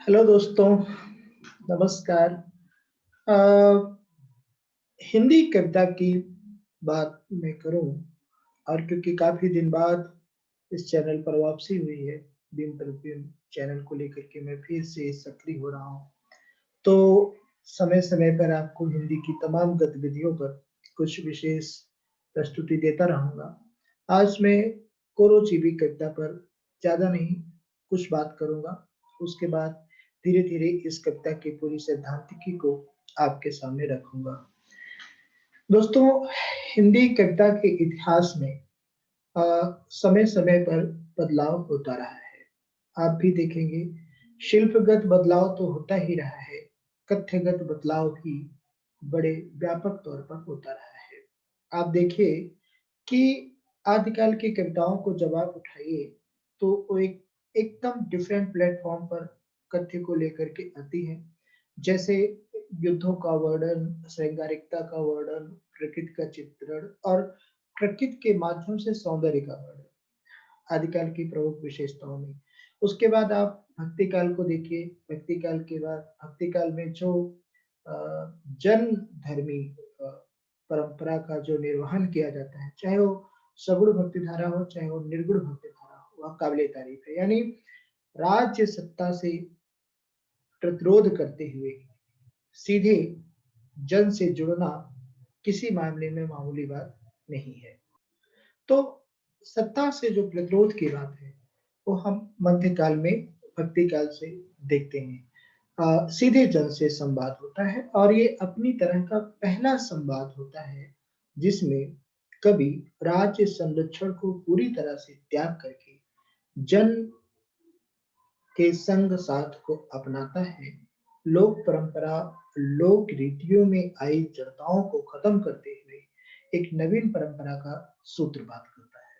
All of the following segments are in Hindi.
हेलो दोस्तों, नमस्कार। अ, हिंदी कविता की बात मैं करूँ और क्योंकि काफ़ी दिन बाद इस चैनल पर वापसी हुई है, दिन प्रतिदिन चैनल को लेकर के मैं फिर से सक्रिय हो रहा हूँ। तो समय-समय पर आपको हिंदी की तमाम गतिविधियों पर कुछ विशेष प्रस्तुति देता रहूँगा। आज मैं कोरोचीवी कविता पर ज़्यादा नहीं, कुछ बात करूँगा। उसके बाद धीरे-धीरे इस कविता की पूरी सैद्धांतिकी को आपके सामने रखूँगा। दोस्तों, हिंदी कविता के इतिहास में अ, समय-समय पर बदलाव होता रहा है। आप भी देखेंगे, शिल्पगत बदलाव तो होता ही रहा है, कथ्यगत बदलाव भी बड़े व्यापक तौर पर होता रहा है। आप देखिए कि आदिकाल की कविताओं को जब आप उठाइए, तो वो एक एकदम डिफरेंट प्लेटफ़ॉर्म पर कथ्य को लेकर के आती हैं। जैसे युद्धों का वर्णन, श्रृंगारिकता का वर्णन, प्रकृति का चित्रण और प्रकृति के माध्यम से सौंदर्य का वर्णन, आदिकाल की प्रमुख विशेषताओं में। उसके बाद आप भक्ति काल को देखिए, भक्ति काल के बाद भक्ति काल में जो अ, जन धर्मी अ, परंपरा का जो निर्वहन किया जाता है, चाहे वो सगुण भक्ति धारा हो, चाहे वो निर्गुण भक्ति धारा हो, वह काबिल-ए-तारीफ़ है। यानी राज्य सत्ता से प्रतिरोध करते हुए सीधे जन से जुड़ना किसी मामले में मामूली बात नहीं है। तो सत्ता से जो प्रतिरोध की बात है, वो हम मध्यकाल में भक्ति काल से देखते हैं। सीधे जन से संवाद होता है और ये अपनी तरह का पहला संवाद होता है, जिसमें कवि राज्य संरक्षण को पूरी तरह से त्याग करके जन के संग साथ को अपनाता है। लोक परंपरा, लोक रीतियों में आई जड़ताओं को खत्म करते हुए एक नवीन परंपरा का सूत्रपात करता है।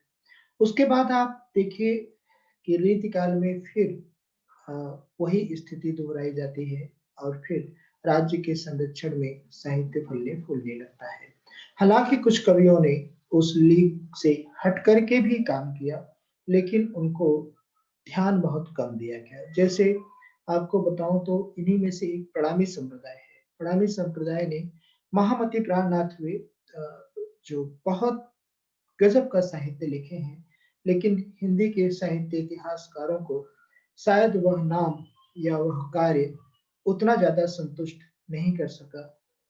उसके बाद आप देखिए कि रीतिकाल में फिर अ, वही स्थिति दोहराई जाती है और फिर राज्य के संरक्षण में साहित्य फलने-फूलने लगता है। हालाँकि कुछ कवियों ने उस लीक से हट कर के भी काम किया, लेकिन उनको ध्यान बहुत कम दिया गया। जैसे आपको बताऊँ तो इन्हीं में से एक प्रणामी संप्रदाय है। प्रणामी संप्रदाय ने महामति प्राणनाथ हुए जो बहुत गज़ब का साहित्य लिखे हैं, लेकिन हिंदी के साहित्य इतिहासकारों को शायद वह नाम या वह कार्य उतना ज़्यादा संतुष्ट नहीं कर सका,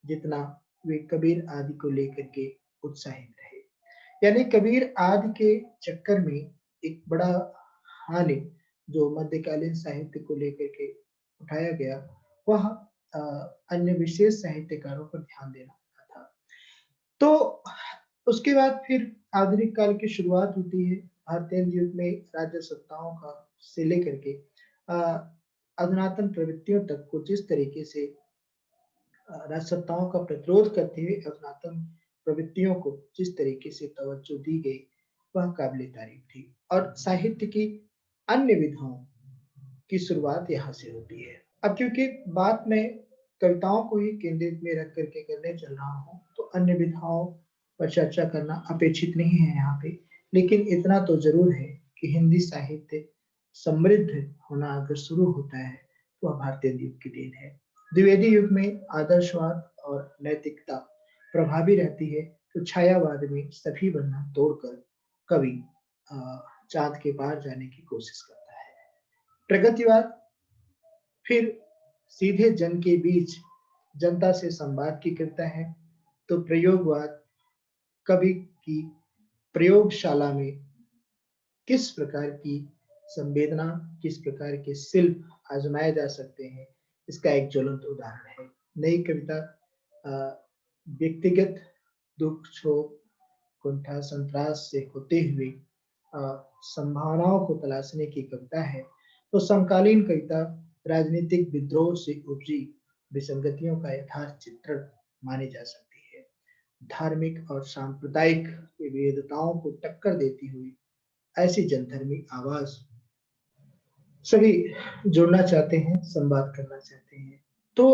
जितना वे कबीर आदि को लेकर के उत्साहित रहे। यानी कबीर आदि के चक्कर में एक बड़ा हानि जो मध्यकालीन साहित्य को लेकर के उठाया गया, वह अ, अन्य विशेष साहित्यकारों पर ध्यान देना था। तो उसके बाद फिर आधुनिक काल की शुरुआत होती है। भारतीय युग में राज्य सत्ताओं का से लेकर के अ, अधुनातन प्रवृत्तियों तक को जिस तरीके से राजसत्ताओं का प्रतिरोध करते हुए अधुनातन प्रवृत्तियों को जिस तरीके से तवज्जो दी गई, वह काबिल-ए-तारीफ़ थी और साहित्य की अन्य विधाओं की शुरुआत यहाँ से होती है। अब क्योंकि बात मैं कविताओं को ही केंद्रित में रख कर के करने चल रहा हूँ, तो अन्य विधाओं पर चर्चा करना अपेक्षित नहीं है यहाँ पे। लेकिन इतना तो ज़रूर है कि हिंदी साहित्य समृद्ध होना अगर शुरू होता है, तो वह भारतीय द्वीप की देन है। द्विवेदी युग में आदर्शवाद और नैतिकता प्रभावी रहती है, तो छायावाद में सभी बंधन तोड़कर कवि अ, चाँद के पार जाने की कोशिश करता है। प्रगतिवाद फिर सीधे जन के बीच जनता से संवाद की करता है, तो प्रयोगवाद कवि की प्रयोगशाला में किस प्रकार की संवेदना, किस प्रकार के शिल्प आज़माए जा सकते हैं, इसका एक ज्वलंत उदाहरण है। नई कविता अ, व्यक्तिगत दुःख, क्षोभ, कुंठा, संतरास से होते हुए अ, संभावनाओं को तलाशने की कविता है, तो समकालीन कविता राजनीतिक विद्रोह से उपजी विसंगतियों का यथार्थ चित्रण मानी जा सकती है। धार्मिक और सांप्रदायिक विविधताओं को टक्कर देती हुई ऐसी जनधर्मी आवाज़ सभी जुड़ना चाहते हैं, संवाद करना चाहते हैं। तो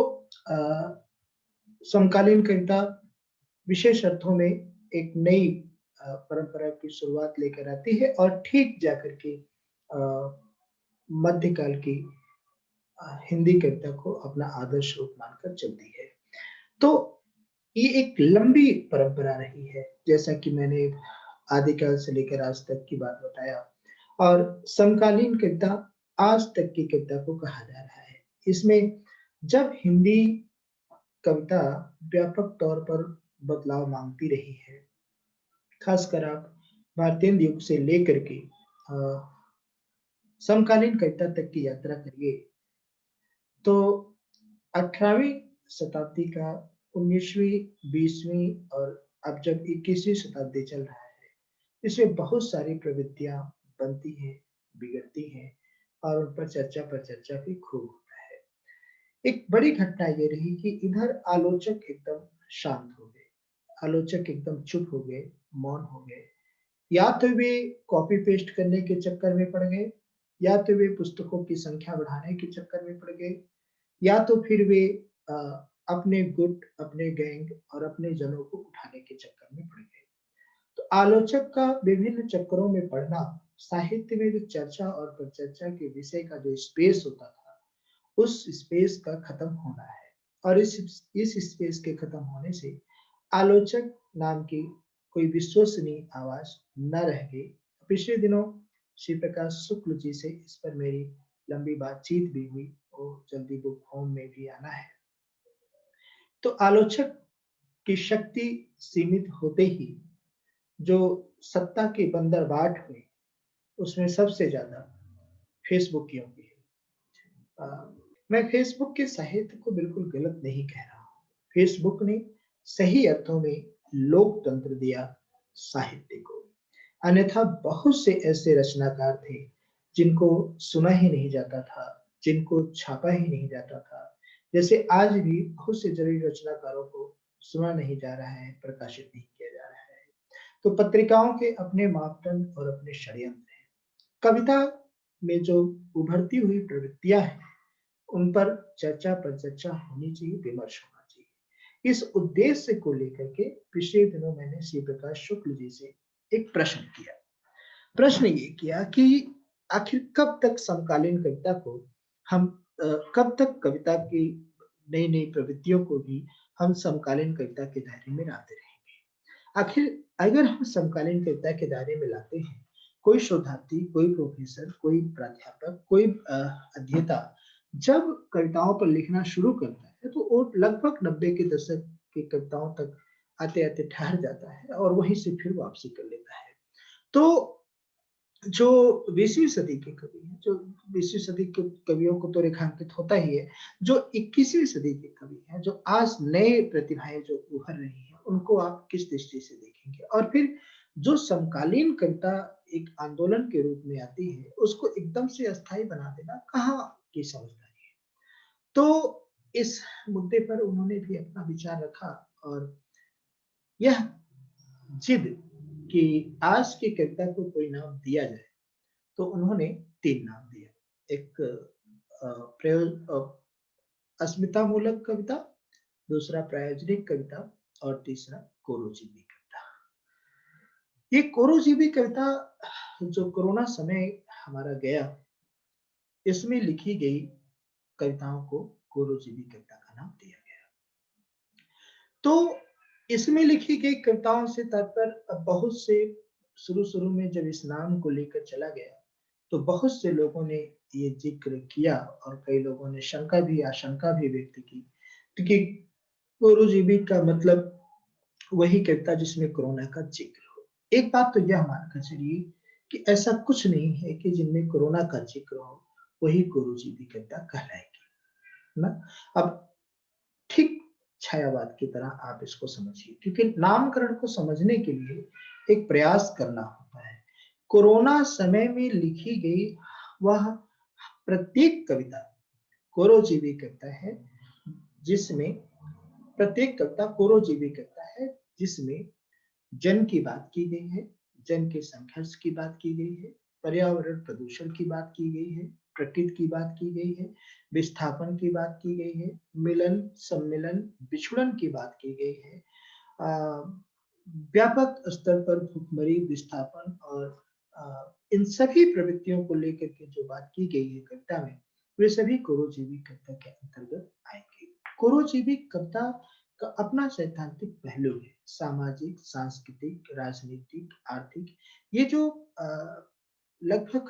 अ, समकालीन कविता विशेष अर्थों में एक नई परंपरा की शुरुआत लेकर आती है और ठीक जाकर के मध्यकाल की हिंदी कविता को अपना आदर्श रूप मानकर चलती है। तो ये एक लंबी परंपरा रही है, जैसा कि मैंने आदिकाल से लेकर आज तक की बात बताया और समकालीन कविता आज तक की कविता को कहा जा रहा है। इसमें जब हिंदी कविता व्यापक तौर पर बदलाव माँगती रही है, खासकर आप भारतेंदु युग से लेकर के समकालीन कविता तक की यात्रा करिए, तो 18वीं शताब्दी का 19वीं, 20वीं और अब जब 21वीं शताब्दी चल रहा है, इसमें बहुत सारी प्रवृत्तियाँ बनती हैं, बिगड़ती हैं और उन पर चर्चा भी खूब होता है। एक बड़ी घटना ये रही कि इधर आलोचक एकदम शांत हो गए, आलोचक एकदम चुप हो गए, मौन हो गए। या तो वे कॉपी पेस्ट करने के चक्कर में पड़ गए, या तो वे पुस्तकों की संख्या बढ़ाने के चक्कर में पड़ गए, या तो फिर वे अ, अपने गुट, अपने गैंग और अपने जनों को उठाने के चक्कर में पड़ गए। तो आलोचक का विभिन्न चक्करों में पड़ना, साहित्य में जो चर्चा और परिचर्चा के विषय का जो स्पेस होता था, उस स्पेस का खत्म होना है और इस स्पेस के खत्म होने से आलोचक नाम की कोई विश्वसनीय आवाज न रह गई। पिछले दिनों श्री प्रकाश शुक्ल जी से इस पर मेरी लंबी बातचीत भी हुई और जल्दी बुक होम में भी आना है। तो आलोचक की शक्ति सीमित होते ही जो सत्ता के बंदरबाट हुए, उसमें सबसे ज्यादा फेसबुकियों की है। मैं फेसबुक के साहित्य को बिल्कुल गलत नहीं कह रहा हूँ। फेसबुक ने सही अर्थों में लोकतंत्र दिया साहित्य को। अन्यथा बहुत से ऐसे रचनाकार थे, जिनको सुना ही नहीं जाता था, जिनको छापा ही नहीं जाता था। जैसे आज भी बहुत से जरूरी रचनाकारों को सुना नहीं जा रहा है, प्रकाशित नहीं किया जा रहा है। तो पत्रिकाओं के अपने मापदंड और अपने षड्यंत्र हैं। कविता में जो उभरती हुई प्रवृत्तियां हैं, उन पर चर्चा परिचर्चा होनी चाहिए, विमर्श होना चाहिए। इस उद्देश्य को लेकर के पिछले दिनों मैंने श्री प्रकाश शुक्ल जी से एक प्रश्न किया। प्रश्न ये किया कि आखिर कब तक समकालीन कविता को हम कब तक कविता की नई-नई प्रवृत्तियों को भी हम समकालीन कविता के दायरे में लाते रहेंगे? आखिर अगर हम समकालीन कविता के दायरे में लाते हैं, कोई शोधार्थी, कोई प्रोफेसर, कोई प्राध्यापक, कोई अध्येता जब कविताओं पर लिखना शुरू करता है, तो वो लगभग 90 के दशक की कविताओं तक आते-आते ठहर जाता है और वहीं से फिर वापसी कर लेता है। तो जो 20वीं सदी के कवि हैं, जो 20वीं सदी के कवियों को तो रेखांकित होता ही है, जो 21वीं सदी के कवि हैं, जो आज नए प्रतिभाएँ जो उभर रही हैं, उनको आप किस दृष्टि से देखेंगे? और फिर जो समकालीन कविता एक आंदोलन के रूप में आती है, उसको एकदम से अस्थायी बना देना कहाँ की समझदारी है? तो इस मुद्दे पर उन्होंने भी अपना विचार रखा और यह जिद कि आज की कविता को कोई नाम दिया जाए, तो उन्होंने 3 नाम दिए। एक अस्मितामूलक कविता, दूसरा प्रायोजनिक कविता और तीसरा कोरोजीवी कविता। ये कोरोजीवी कविता जो कोरोना समय हमारा गया, इसमें लिखी गई कविताओं को कोरोजीवी कविता का नाम दिया गया। तो इसमें लिखी गई कविताओं से तात्पर्य बहुत से शुरू-शुरू में जब इस नाम को लेकर चला गया, तो बहुत से लोगों ने ये ज़िक्र किया और कई लोगों ने शंका भी आशंका भी व्यक्त की, क्योंकि कोरोजीवी का मतलब वही कविता जिसमें कोरोना का ज़िक्र हो। एक बात तो यह मानकर चलिए कि ऐसा कुछ नहीं है कि जिनमें कोरोना का ज़िक्र हो, वही कोरोजीवी कविता कहलाएगी, है ना? अब ठीक छायावाद की तरह आप इसको समझिए, क्योंकि नामकरण को समझने के लिए एक प्रयास करना होता है। कोरोना समय में लिखी गई वह प्रत्येक कविता कोरोजीवी कविता है, जिसमें प्रत्येक कविता कोरोजीवी कविता है, जिसमें जन की बात की गई है, जन के संघर्ष की बात की गई है, पर्यावरण प्रदूषण की बात की गई है, प्रकृति की बात की गई है, विस्थापन की बात की गई है, मिलन, सम्मिलन, बिछुड़न की बात की गई है। व्यापक स्तर पर भुखमरी, विस्थापन और इन सभी प्रवृत्तियों को लेकर के जो बात की गई है कविता में, वे सभी कोरोजीवी कविता के अंतर्गत आएंगे। कोरोजीवी कविता का अपना सैद्धांतिक पहलू है, सामाजिक, सांस्कृतिक, राजनीतिक, आर्थिक। ये जो लगभग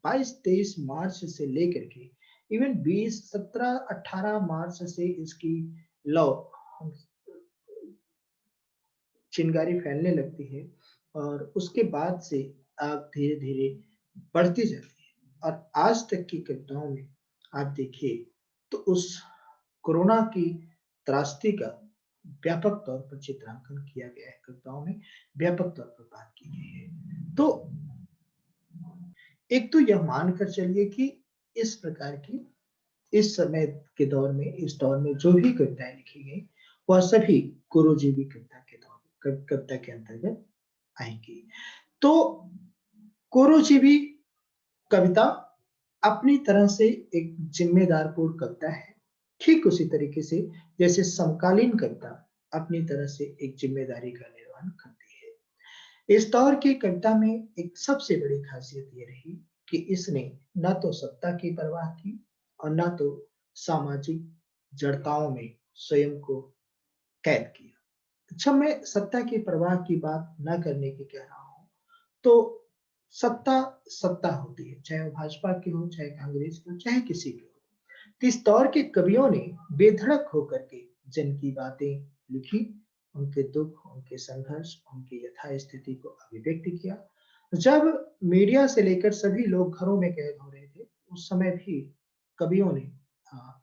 22-23 मार्च से लेकर के इवन 20, 17, 18 मार्च से इसकी लौ चिंगारी फैलने लगती है और उसके बाद से आग धीरे-धीरे बढ़ती जाती है और आज तक की घटनाओं में आप देखिए तो उस कोरोना की त्रासदी का व्यापक तौर पर चित्रांकन किया गया है, कविताओं में व्यापक तौर पर बात की गई है। तो एक तो यह मानकर चलिए कि इस प्रकार की इस समय के दौर में, इस दौर में जो भी कविताएँ लिखी गई, वह सभी कोरोजीवी कविता के अंतर्गत आएँगी। तो कोरोजीवी कविता अपनी तरह से एक ज़िम्मेदारपूर्ण कविता है। ठीक उसी तरीके से जैसे समकालीन कविता अपनी तरह से एक ज़िम्मेदारी का निर्वहन करती है। इस दौर की कविता में एक सबसे बड़ी ख़ासियत ये रही कि इसने ना तो सत्ता की परवाह की और ना तो सामाजिक जड़ताओं में स्वयं को कैद किया। जब मैं सत्ता की परवाह की बात ना करने की कह रहा हूँ, तो सत्ता, सत्ता होती है, चाहे वो भाजपा की हो, चाहे कांग्रेस की हो, चाहे किसी की हो। तो इस दौर के कवियों ने बेधड़क होकर के जन की बातें लिखी, उनके दुःख, उनके संघर्ष, उनकी यथास्थिति को अभिव्यक्त किया। जब मीडिया से लेकर सभी लोग घरों में कैद हो रहे थे, उस समय भी कवियों ने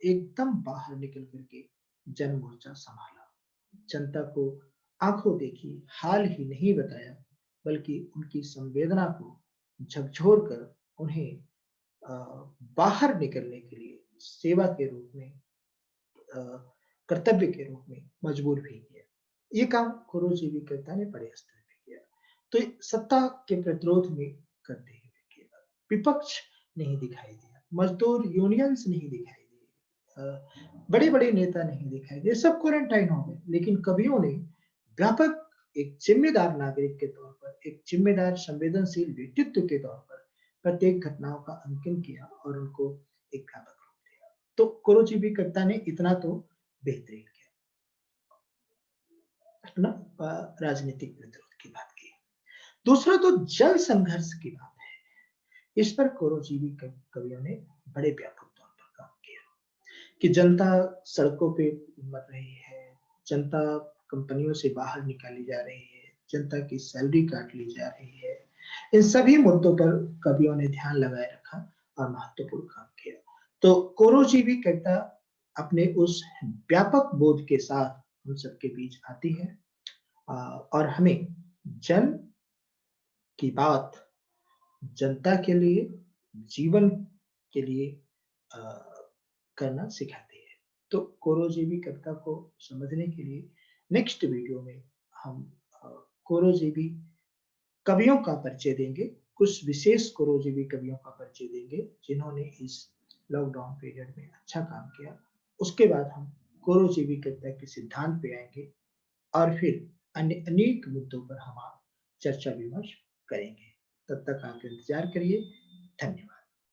एकदम बाहर निकल कर के जन मोर्चा संभाला। जनता को आँखों देखी हाल ही नहीं बताया, बल्कि उनकी संवेदना को झकझोर कर उन्हें अ, बाहर निकलने के लिए सेवा के रूप में अ, कर्तव्य के रूप में मजबूर भी किया। ये काम कुरुजीवी कविता ने बड़े स्तर पे किया। तो ये सत्ता के प्रतिरोध में करते हुए किया। विपक्ष नहीं दिखाई दिया, मजदूर यूनियंस नहीं दिखाई दी, बड़े-बड़े नेता नहीं दिखाई दिए, सब क्वारंटाइन हो गए। लेकिन कवियों ने व्यापक एक जिम्मेदार नागरिक के तौर पर, एक जिम्मेदार संवेदनशील व्यक्तित्व के तौर पर प्रत्येक घटनाओं का अंकन किया और उनको एक व्यापक रूप दिया। तो कुरुजीवी कविता ने इतना तो बेहतरीन किया, है ना? राजनीतिक विद्रोह की बात की। दूसरा तो जल संघर्ष की बात है। इस पर कुरुजीवी कवियों ने बड़े व्यापक तौर पर काम किया कि जनता सड़कों पे मर रही है, जनता कंपनियों से बाहर निकाली जा रही है, जनता की सैलरी काट ली जा रही है। इन सभी मुद्दों पर कवियों ने ध्यान लगाए रखा और महत्वपूर्ण काम किया। तो कुरुजीवी कविता अपने उस व्यापक बोध के साथ हम सबके बीच आती है और हमें जन की बात जनता के लिए, जीवन के लिए अ, करना सिखाती है। तो कुरुजीवी कविता को समझने के लिए नेक्स्ट वीडियो में हम अ, कुरुजीवी कवियों का परिचय देंगे, कुछ विशेष कुरुजीवी कवियों का परिचय देंगे, जिन्होंने इस लॉकडाउन पीरियड में अच्छा काम किया। उसके बाद हम कुरुजीवी कविता के सिद्धांत पे आएँगे और फिर अन्य अनेक मुद्दों पर हम चर्चा विमर्श करेंगे। तब तक आप इंतज़ार करिए। धन्यवाद।